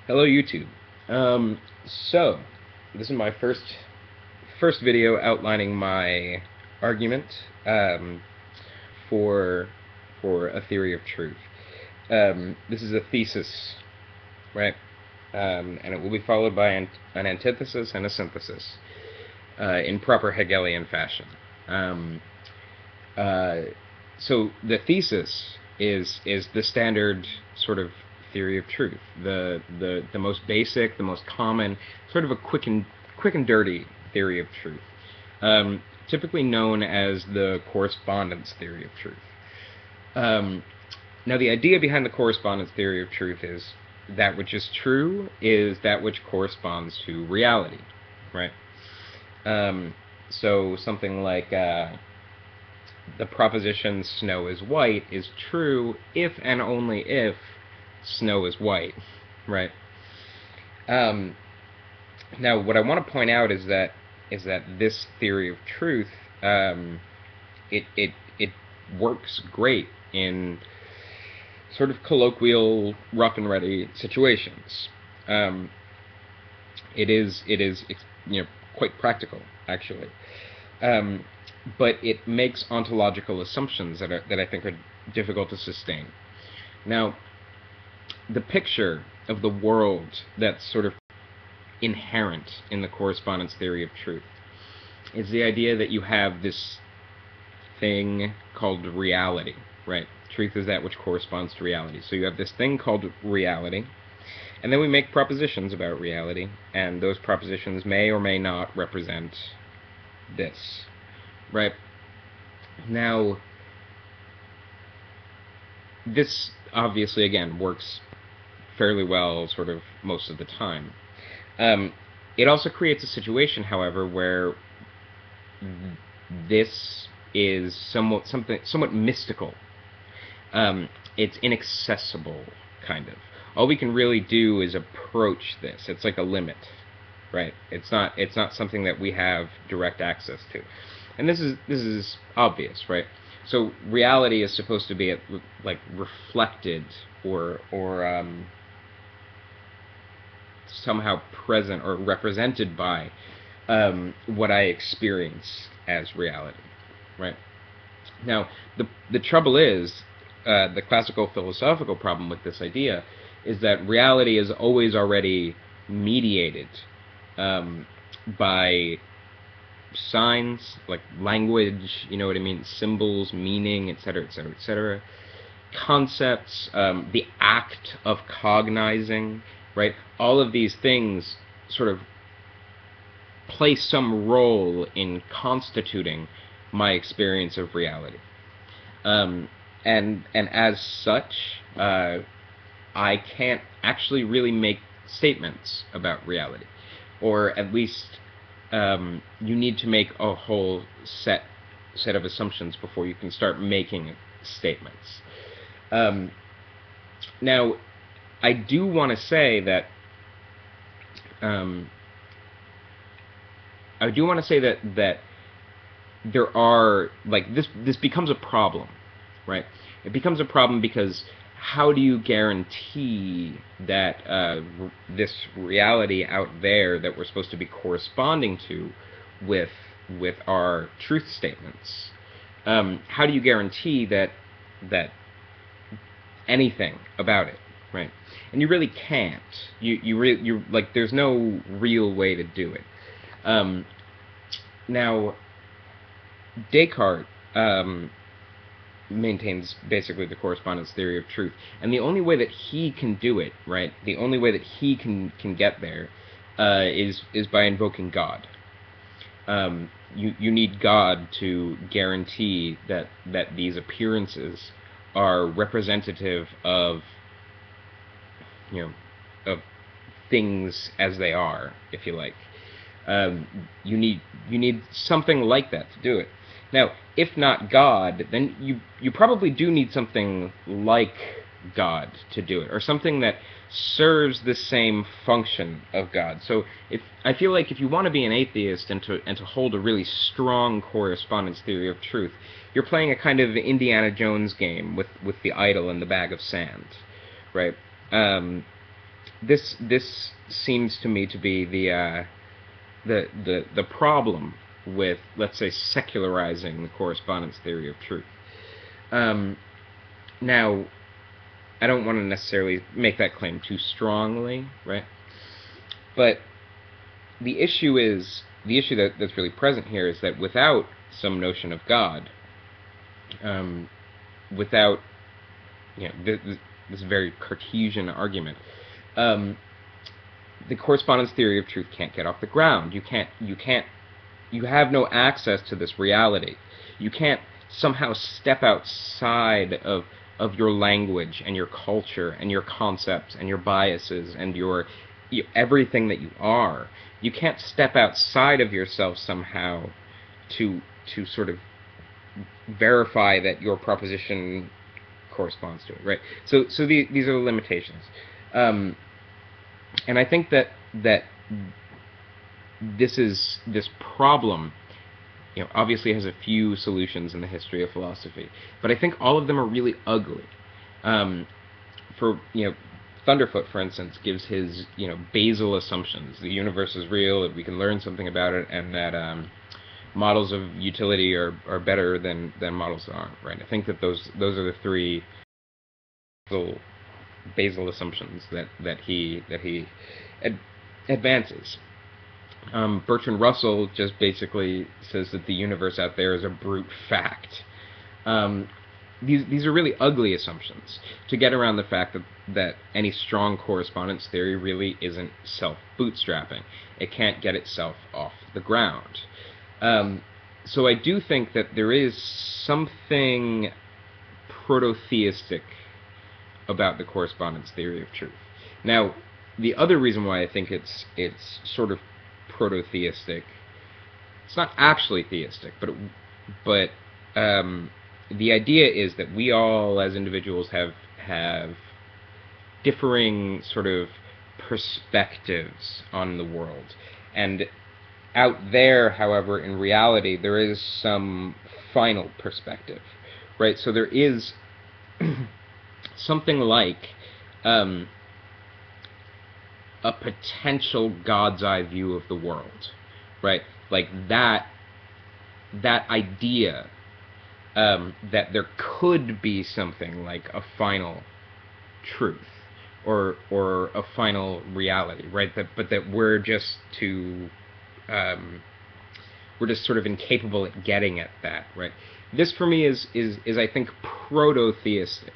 Hello YouTube. So this is my first video outlining my argument for a theory of truth. This is a thesis, right? And it will be followed by an antithesis and a synthesis in proper Hegelian fashion. Uh, so the thesis is the standard sort of theory of truth, the most basic, the most common, sort of a quick and dirty theory of truth, typically known as the correspondence theory of truth. Now, the idea behind the correspondence theory of truth is that which is true is that which corresponds to reality, right? So something like the proposition snow is white is true if and only if snow is white, right? Now, what I want to point out is that this theory of truth, it works great in sort of colloquial, rough and ready situations. It is quite practical, actually. But it makes ontological assumptions that I think are difficult to sustain. Now, the picture of the world that's sort of inherent in the correspondence theory of truth is the idea that you have this thing called reality, right? Truth is that which corresponds to reality. So you have this thing called reality, and then we make propositions about reality, and those propositions may or may not represent this, right? Now, this obviously, again, works fairly well sort of most of the time. It also creates a situation, however, where this is somewhat mystical. It's inaccessible, kind of. All we can really do is approach this. It's like a limit, right? It's not something that we have direct access to, and this is obvious, right? So reality is supposed to be like reflected or somehow present or represented by what I experience as reality, right? Now, the trouble is, the classical philosophical problem with this idea is that reality is always already mediated by signs, like language, you know what I mean, symbols, meaning, etc., etc., etc., concepts, the act of cognizing, right? All of these things sort of play some role in constituting my experience of reality. And as such, I can't actually really make statements about reality, or at least you need to make a whole set of assumptions before you can start making statements. Now, I do want to say that there are, like, this becomes a problem, right? It becomes a problem because how do you guarantee that this reality out there that we're supposed to be corresponding to with our truth statements, how do you guarantee that anything about it, right? And you really can't. You like, there's no real way to do it. Now, Descartes maintains basically the correspondence theory of truth, and the only way that he can do it, right? The only way that he can get there is by invoking God. You need God to guarantee that these appearances are representative of, of things as they are, if you like. You need something like that to do it. Now, if not God, then you probably do need something like God to do it, or something that serves the same function of God. So I feel like if you want to be an atheist and to hold a really strong correspondence theory of truth, you're playing a kind of Indiana Jones game with the idol and the bag of sand, right? this seems to me to be the problem with, let's say, secularizing the correspondence theory of truth. Now, I don't want to necessarily make that claim too strongly, right? But the issue that's really present here is that without some notion of God, without this very Cartesian argument, the correspondence theory of truth can't get off the ground. You have no access to this reality. You can't somehow step outside of your language and your culture and your concepts and your biases and everything that you are. You can't step outside of yourself somehow to sort of verify that your proposition corresponds to it, right? So these are the limitations, and I think that this problem, obviously has a few solutions in the history of philosophy, but I think all of them are really ugly. Thunderfoot, for instance, gives his basal assumptions: the universe is real, that we can learn something about it, and that models of utility are better than models that aren't. Right? I think that those are the three basal assumptions that he advances. Bertrand Russell just basically says that the universe out there is a brute fact. These are really ugly assumptions to get around the fact that any strong correspondence theory really isn't self-bootstrapping. It can't get itself off the ground. So I do think that there is something proto-theistic about the correspondence theory of truth. Now, the other reason why I think it's sort of proto-theistic, it's not actually theistic, but the idea is that we all, as individuals, have differing sort of perspectives on the world. And out there, however, in reality, there is some final perspective, right? So there is something like a potential God's eye view of the world, right? Like that idea that there could be something like a final truth or a final reality, right? But that we're just sort of incapable at getting at that, right? This for me is I think proto-theistic.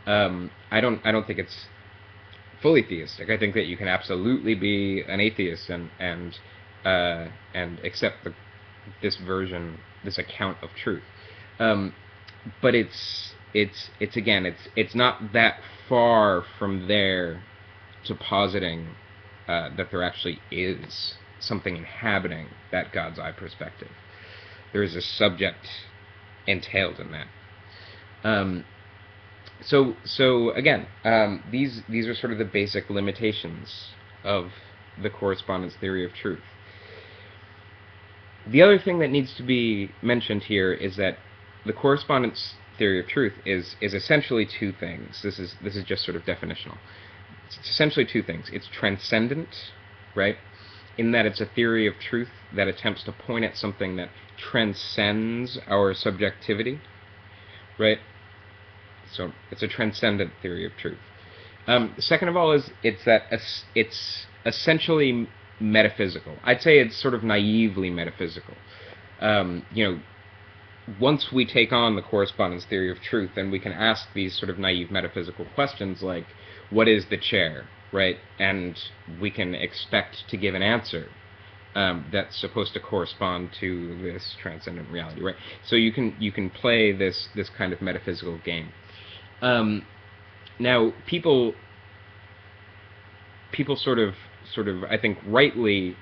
I don't think it's fully theistic. I think that you can absolutely be an atheist and accept this version, this account of truth. But it's not that far from there to positing that there actually is something inhabiting that God's eye perspective. There is a subject entailed in that. So again, these are sort of the basic limitations of the correspondence theory of truth. The other thing that needs to be mentioned here is that the correspondence theory of truth is essentially two things. This is just sort of definitional. It's essentially two things. It's transcendent, right? In that it's a theory of truth that attempts to point at something that transcends our subjectivity, right? So it's a transcendent theory of truth. Second of all it's essentially metaphysical. I'd say it's sort of naively metaphysical. Once we take on the correspondence theory of truth, then we can ask these sort of naive metaphysical questions like, what is the chair, right? And we can expect to give an answer that's supposed to correspond to this transcendent reality, right? So you can play this kind of metaphysical game. Now, people sort of I think rightly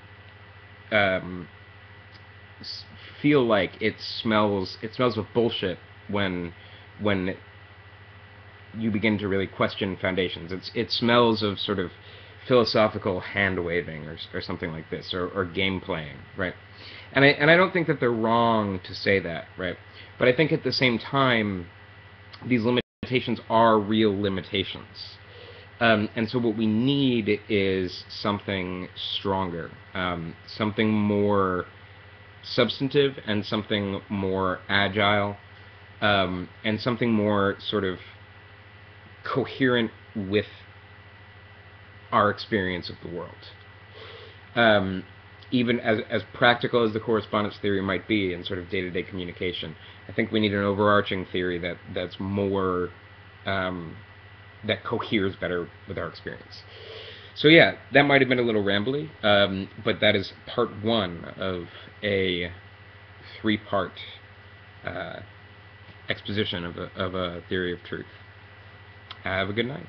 feel like it smells of bullshit when you begin to really question foundations. It smells of sort of philosophical hand waving or something like this, or game playing, right? And I don't think that they're wrong to say that, right? But I think at the same time, these limitations are real limitations. And so what we need is something stronger, something more substantive, and something more agile, and something more sort of coherent with our experience of the world. Even as practical as the correspondence theory might be in sort of day-to-day communication, I think we need an overarching theory that's more that coheres better with our experience. So yeah, that might have been a little rambly, but that is part one of a three-part exposition of a theory of truth. Have a good night.